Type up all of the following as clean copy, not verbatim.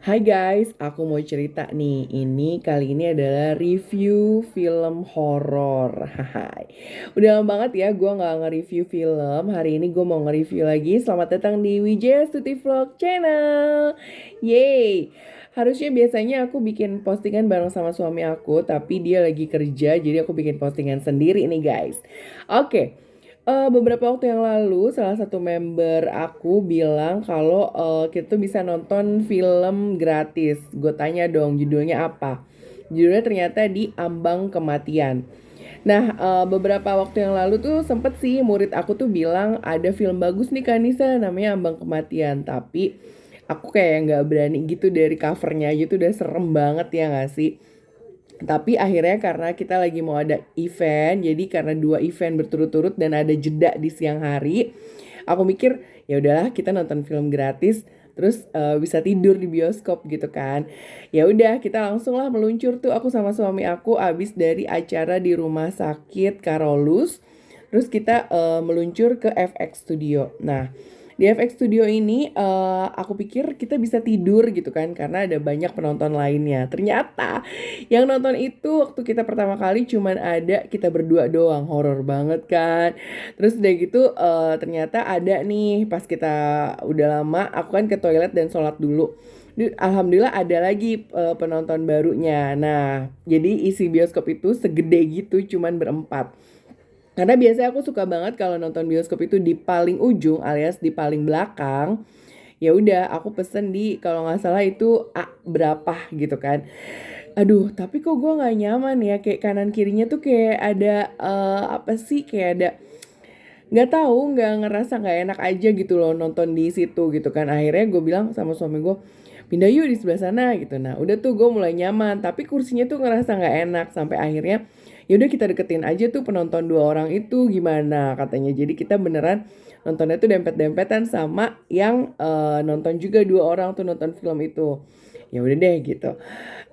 Hai guys, aku mau cerita nih. Ini kali ini adalah review film horor. Hai. Udah lama banget ya gue nggak nge-review film. Hari ini gue mau nge-review lagi. Selamat datang di Wijaya Stuti Vlog Channel. Yeay. Harusnya biasanya aku bikin postingan bareng sama suami aku, tapi dia lagi kerja, jadi aku bikin postingan sendiri nih guys. Oke. Beberapa waktu yang lalu salah satu member aku bilang kalau kita tuh bisa nonton film gratis. Gue tanya dong judulnya apa? Judulnya ternyata Di Ambang Kematian. Nah, beberapa waktu yang lalu tuh sempet sih murid aku tuh bilang ada film bagus nih Kanisa namanya Ambang Kematian. Tapi aku kayak nggak berani gitu dari covernya aja tuh udah serem banget ya nggak sih? Tapi akhirnya karena kita lagi mau ada event, jadi karena dua event berturut-turut dan ada jeda di siang hari, aku mikir ya udahlah kita nonton film gratis, terus bisa tidur di bioskop gitu kan. Ya udah kita langsung lah meluncur tuh aku sama suami aku abis dari acara di rumah sakit Karolus, terus kita meluncur ke FX Studio. Nah di FX Studio ini aku pikir kita bisa tidur gitu kan karena ada banyak penonton lainnya. Ternyata yang nonton itu waktu kita pertama kali cuman ada kita berdua doang, horor banget kan. Terus udah gitu ternyata ada nih pas kita udah lama aku kan ke toilet dan sholat dulu. Alhamdulillah ada lagi penonton barunya. Nah, jadi isi bioskop itu segede gitu cuman berempat. Karena biasanya aku suka banget kalau nonton bioskop itu di paling ujung alias di paling belakang. Ya udah, aku pesen di kalau nggak salah itu A berapa gitu kan. Aduh, tapi kok gue nggak nyaman ya kayak kanan kirinya tuh kayak ada apa sih kayak ada nggak tahu nggak ngerasa nggak enak aja gitu loh nonton di situ gitu kan. Akhirnya gue bilang sama suami gue pindah yuk di sebelah sana gitu. Nah udah tuh gue mulai nyaman tapi kursinya tuh ngerasa nggak enak sampai akhirnya yaudah kita deketin aja tuh penonton dua orang itu gimana katanya. Jadi kita beneran nontonnya tuh dempet-dempetan sama yang nonton juga dua orang tuh nonton film itu. Ya udah deh gitu.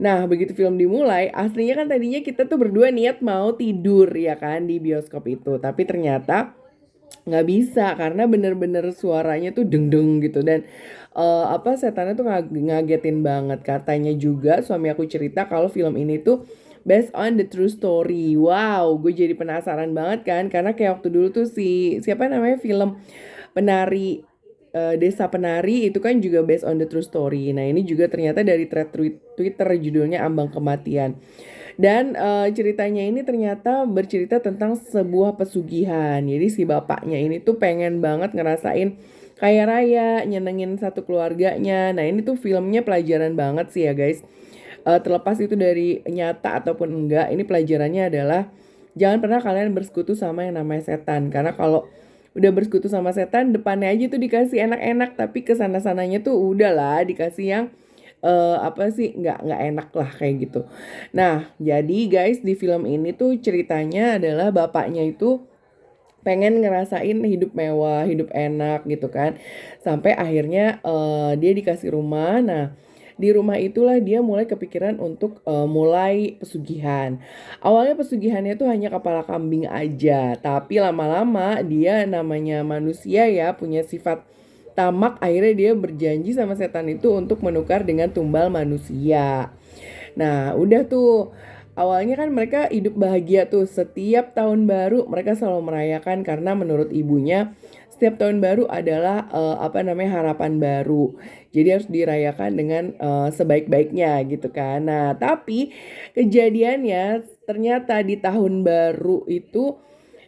Nah begitu film dimulai aslinya kan tadinya kita tuh berdua niat mau tidur ya kan di bioskop itu. Tapi ternyata nggak bisa karena bener-bener suaranya tuh deng-deng gitu dan apa setannya tuh ngagetin banget katanya juga suami aku cerita kalau film ini tuh based on the true story. Wow, gue jadi penasaran banget kan karena kayak waktu dulu tuh si siapa namanya film penari Desa Penari itu kan juga based on the true story. Nah ini juga ternyata dari thread Twitter judulnya Ambang Kematian. Dan ceritanya ini ternyata bercerita tentang sebuah pesugihan. Jadi si bapaknya ini tuh pengen banget ngerasain kaya raya, nyenengin satu keluarganya. Nah ini tuh filmnya pelajaran banget sih ya guys. Terlepas itu dari nyata ataupun enggak, ini pelajarannya adalah jangan pernah kalian bersekutu sama yang namanya setan. Karena kalau udah bersekutu sama setan, depannya aja tuh dikasih enak-enak, tapi kesana sananya tuh udahlah dikasih yang apa sih nggak enak lah kayak gitu. Nah jadi guys di film ini tuh ceritanya adalah bapaknya itu pengen ngerasain hidup mewah, hidup enak gitu kan. Sampai akhirnya dia dikasih rumah. Nah, di rumah itulah dia mulai kepikiran untuk mulai pesugihan. Awalnya pesugihannya tuh hanya kepala kambing aja, tapi lama-lama dia namanya manusia ya punya sifat tamak, akhirnya dia berjanji sama setan itu untuk menukar dengan tumbal manusia. Nah, udah tuh. Awalnya kan mereka hidup bahagia tuh. Setiap tahun baru mereka selalu merayakan karena menurut ibunya setiap tahun baru adalah apa namanya harapan baru. Jadi harus dirayakan dengan sebaik-baiknya gitu kan. Nah, tapi kejadiannya ternyata di tahun baru itu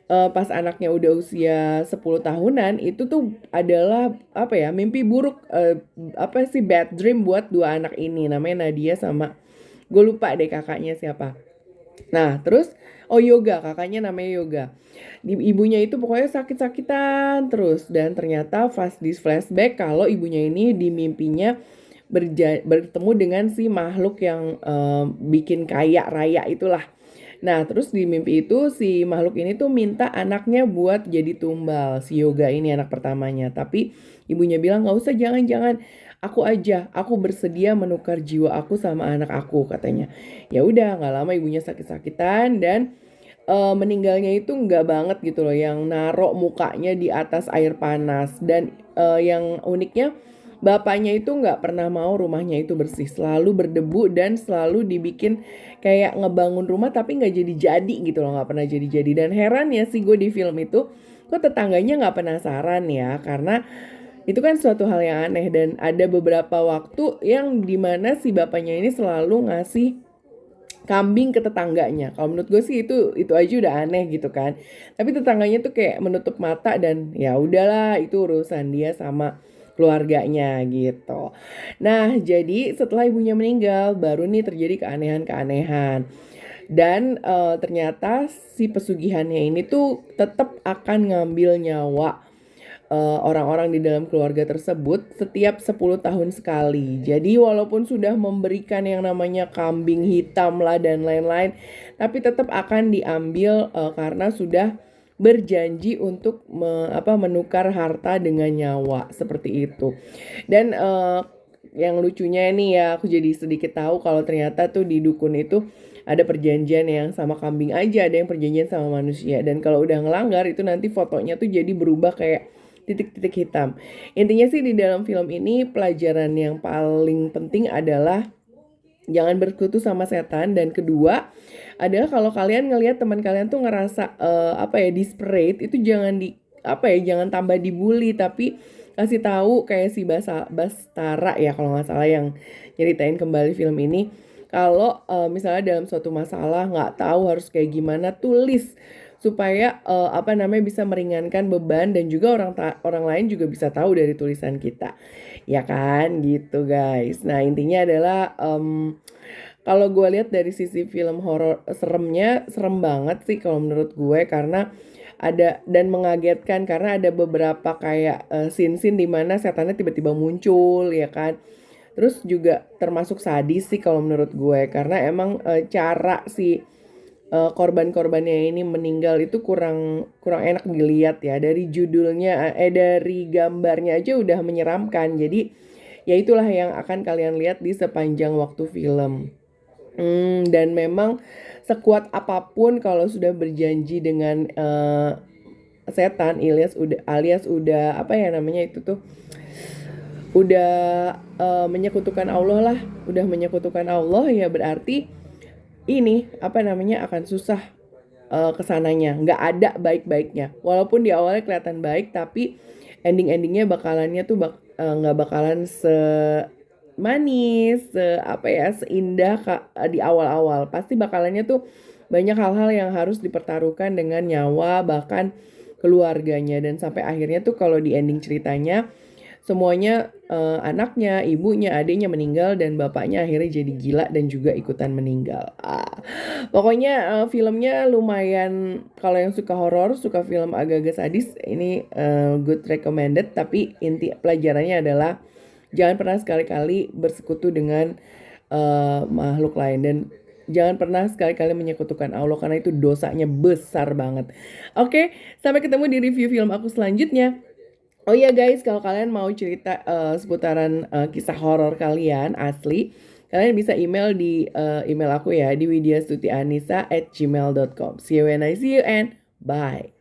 pas anaknya udah usia 10 tahunan itu tuh adalah apa ya mimpi buruk apa sih bad dream buat dua anak ini namanya Nadia sama gue lupa deh kakaknya siapa. Nah terus oh Yoga kakaknya namanya Yoga. Ibunya itu pokoknya sakit-sakitan terus dan ternyata pas di flashback kalau ibunya ini di mimpinya bertemu dengan si makhluk yang bikin kaya raya itulah. Nah, terus di mimpi itu si makhluk ini tuh minta anaknya buat jadi tumbal. Si Yoga ini anak pertamanya. Tapi ibunya bilang nggak usah jangan-jangan. Aku aja, aku bersedia menukar jiwa aku sama anak aku katanya. Ya udah, nggak lama ibunya sakit-sakitan dan meninggalnya itu nggak banget gitu loh. Yang narok mukanya di atas air panas dan yang uniknya bapaknya itu nggak pernah mau rumahnya itu bersih, selalu berdebu dan selalu dibikin kayak ngebangun rumah tapi nggak jadi-jadi gitu loh, nggak pernah jadi-jadi. Dan heran ya sih gue di film itu, kok tetangganya nggak penasaran ya, karena itu kan suatu hal yang aneh. Dan ada beberapa waktu yang dimana si bapaknya ini selalu ngasih kambing ke tetangganya. Kalau menurut gue sih itu aja udah aneh gitu kan. Tapi tetangganya tuh kayak menutup mata dan ya udahlah, itu urusan dia sama keluarganya gitu. Nah, jadi setelah ibunya meninggal baru nih terjadi keanehan-keanehan. Dan ternyata si pesugihannya ini tuh tetap akan ngambil nyawa orang-orang di dalam keluarga tersebut setiap 10 tahun sekali. Jadi walaupun sudah memberikan yang namanya kambing hitam lah dan lain-lain, tapi tetap akan diambil karena sudah berjanji untuk menukar harta dengan nyawa seperti itu. Dan yang lucunya ini ya, aku jadi sedikit tahu kalau ternyata tuh di dukun itu ada perjanjian yang sama kambing aja, ada yang perjanjian sama manusia. Dan kalau udah ngelanggar itu nanti fotonya tuh jadi berubah kayak titik-titik hitam. Intinya sih di dalam film ini pelajaran yang paling penting adalah jangan bersekutu sama setan. Dan kedua adalah kalau kalian ngelihat teman kalian tuh ngerasa desperate, itu jangan jangan tambah dibully, tapi kasih tahu kayak si Bastara ya kalau nggak salah yang nyeritain kembali film ini. Kalau misalnya dalam suatu masalah nggak tahu harus kayak gimana, tulis supaya bisa meringankan beban dan juga orang lain juga bisa tahu dari tulisan kita. Ya kan gitu guys. Nah, intinya adalah kalau gue lihat dari sisi film horor seremnya, serem banget sih kalau menurut gue, karena ada dan mengagetkan karena ada beberapa kayak scene-scene di mana setannya tiba-tiba muncul ya kan. Terus juga termasuk sadis sih kalau menurut gue, karena emang cara si korban-korbannya ini meninggal itu kurang enak dilihat ya. Dari judulnya dari gambarnya aja udah menyeramkan. Jadi ya itulah yang akan kalian lihat di sepanjang waktu film. Dan memang sekuat apapun kalau sudah berjanji dengan setan, alias udah apa ya namanya itu tuh, udah menyekutukan Allah lah, udah menyekutukan Allah, ya berarti ini akan susah kesananya, nggak ada baik-baiknya. Walaupun di awalnya kelihatan baik, tapi endingnya bakalannya tuh nggak bakalan manis, seindah di awal-awal. Pasti bakalannya tuh banyak hal-hal yang harus dipertaruhkan dengan nyawa, bahkan keluarganya. Dan sampai akhirnya tuh kalau di ending ceritanya semuanya anaknya, ibunya, adiknya meninggal dan bapaknya akhirnya jadi gila dan juga ikutan meninggal. Pokoknya filmnya lumayan, kalau yang suka horor, suka film agak-agak sadis, ini good recommended. Tapi inti pelajarannya adalah jangan pernah sekali-kali bersekutu dengan makhluk lain, dan jangan pernah sekali-kali menyekutukan Allah karena itu dosanya besar banget. Oke, sampai ketemu di review film aku selanjutnya. Oh iya guys, kalau kalian mau cerita seputaran kisah horor kalian asli, kalian bisa email di email aku ya, di widyastutianisa@gmail.com. See you when I see you and bye.